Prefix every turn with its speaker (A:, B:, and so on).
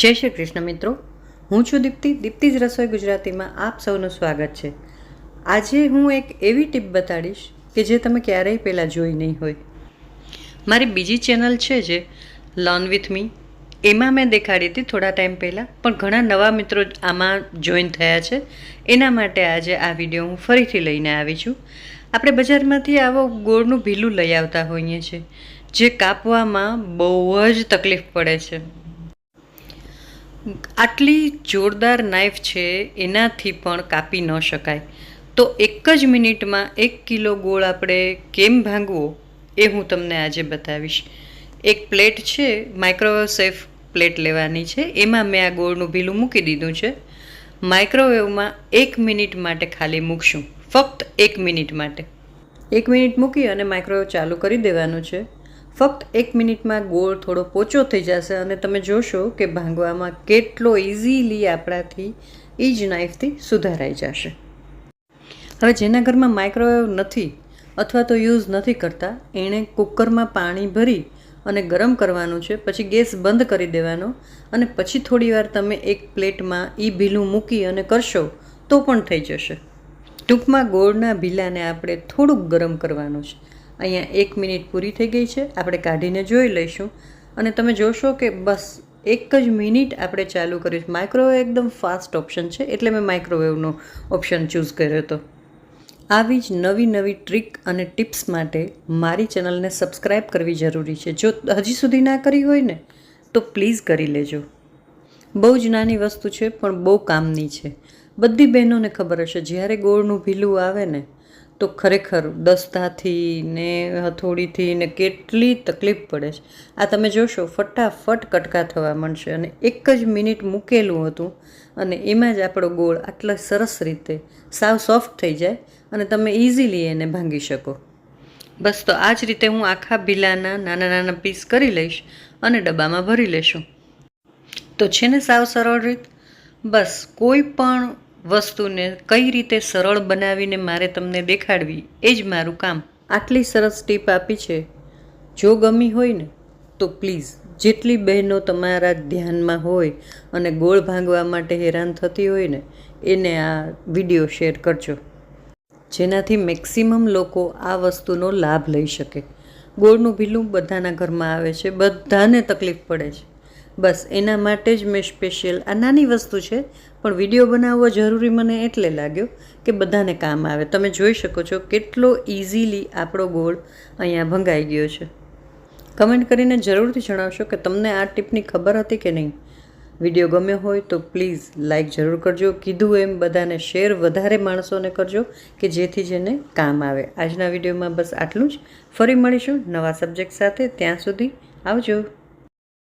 A: જય શ્રી કૃષ્ણ મિત્રો, હું છું દીપ્તિજ રસોઈ ગુજરાતીમાં આપ સૌનું સ્વાગત છે। આજે હું એક એવી ટીપ બતાડીશ કે જે તમે ક્યારેય પહેલાં જોઈ નહીં હોય। મારી બીજી ચેનલ છે જે લર્ન વિથ મી, એમાં મેં દેખાડી હતી થોડા ટાઈમ પહેલાં, પણ ઘણા નવા મિત્રો આમાં જોઈન થયા છે, એના માટે આજે આ વિડીયો હું ફરીથી લઈને આવી છું। આપણે બજારમાંથી આવો ગોળનું ભીલું લઈ આવતા હોઈએ છીએ, જે કાપવામાં બહુ જ તકલીફ પડે છે। આટલી જોરદાર નાઈફ છે, એનાથી પણ કાપી ન શકાય। તો એક જ મિનિટમાં 1 કિલો ગોળ આપણે કેમ ભાંગવો એ હું તમને આજે બતાવીશ। એક પ્લેટ છે, માઇક્રોવેવ સેફ પ્લેટ લેવાની છે, એમાં મેં આ ગોળનું ભીલું મૂકી દીધું છે। માઇક્રોવેવમાં 1 મિનિટ માટે ખાલી મૂકશું, ફક્ત 1 મિનિટ માટે। 1 મિનિટ મૂકી અને માઇક્રોવેવ ચાલુ કરી દેવાનું છે। ફક્ત 1 મિનિટમાં ગોળ થોડો પોચો થઈ જશે અને તમે જોશો કે ભાંગવામાં કેટલો ઇઝીલી આપણાથી એ જ નાઈફથી સુધારાઈ જશે। હવે જેના ઘરમાં માઇક્રોવેવ નથી અથવા તો યુઝ નથી કરતા, એણે કુકરમાં પાણી ભરી અને ગરમ કરવાનું છે, પછી ગેસ બંધ કરી દેવાનો અને પછી થોડીવાર તમે એક પ્લેટમાં એ ભીલું મૂકી અને કરશો તો પણ થઈ જશે। ટૂંકમાં ગોળના ભીલાને આપણે થોડુંક ગરમ કરવાનું છે। અહીંયા 1 મિનિટ પૂરી થઈ ગઈ છે, આપણે કાઢીને જોઈ લઈશું અને તમે જોશો કે બસ 1 જ મિનિટ આપણે ચાલુ કરીશું। માઇક્રોવેવ એકદમ ફાસ્ટ ઓપ્શન છે, એટલે મેં માઇક્રોવેવનો ઓપ્શન ચૂઝ કર્યો હતો। આવી જ નવી ટ્રીક અને ટિપ્સ માટે મારી ચેનલને સબસ્ક્રાઈબ કરવી જરૂરી છે। જો હજી સુધી ના કરી હોય ને તો પ્લીઝ કરી લેજો। બહુ જ નાની વસ્તુ છે પણ બહુ કામની છે। બધી બહેનોને ખબર હશે, જ્યારે ગોળનું ભીલું આવે ને તો ખરેખર દસ્તાથી ને હથોડીથી ને કેટલી તકલીફ પડે છે। આ તમે જોશો ફટાફટ કટકા થવા માંડશે અને 1 જ મિનિટ મૂકેલું હતું અને એમાં જ આપણો ગોળ આટલા સરસ રીતે સાવ સોફ્ટ થઈ જાય અને તમે ઇઝીલી એને ભાંગી શકો। બસ તો આ જ રીતે હું આખા ભીલાના નાના પીસ કરી લઈશ અને ડબ્બામાં ભરી લેશું। તો છે ને સાવ સરળ રીત। બસ કોઈ પણ વસ્તુને કઈ રીતે સરળ બનાવીને મારે તમને દેખાડવી એ જ મારું કામ। આટલી સરસ ટીપ આપી છે, જો ગમી હોય ને તો પ્લીઝ જેટલી બહેનો તમારા ધ્યાનમાં હોય અને ગોળ ભાંગવા માટે હેરાન થતી હોય ને એને આ વિડીયો શેર કરજો, જેનાથી મેક્સિમમ લોકો આ વસ્તુનો લાભ લઈ શકે। ગોળનું ભીલું બધાના ઘરમાં આવે છે, બધાને તકલીફ પડે છે, બસ એના માટે જ મેં સ્પેશિયલ આ નાની વસ્તુ છે પણ વિડીયો બનાવવો જરૂરી મને એટલે લાગ્યો કે બધાને કામ આવે। તમે જોઈ શકો છો કેટલો ઇઝીલી આપણો ગોળ અહીંયા ભંગાઈ ગયો છે। કમેન્ટ કરીને જરૂરથી જણાવશો કે તમને આ ટીપની ખબર હતી કે નહીં। વિડીયો ગમ્યો હોય તો પ્લીઝ લાઈક જરૂર કરજો। કીધું એમ બધાને શેર વધારે માણસોને કરજો કે જેથી જેને કામ આવે। આજના વિડીયોમાં બસ આટલું જ। ફરી મળીશું નવા સબ્જેક્ટ સાથે, ત્યાં સુધી આવજો।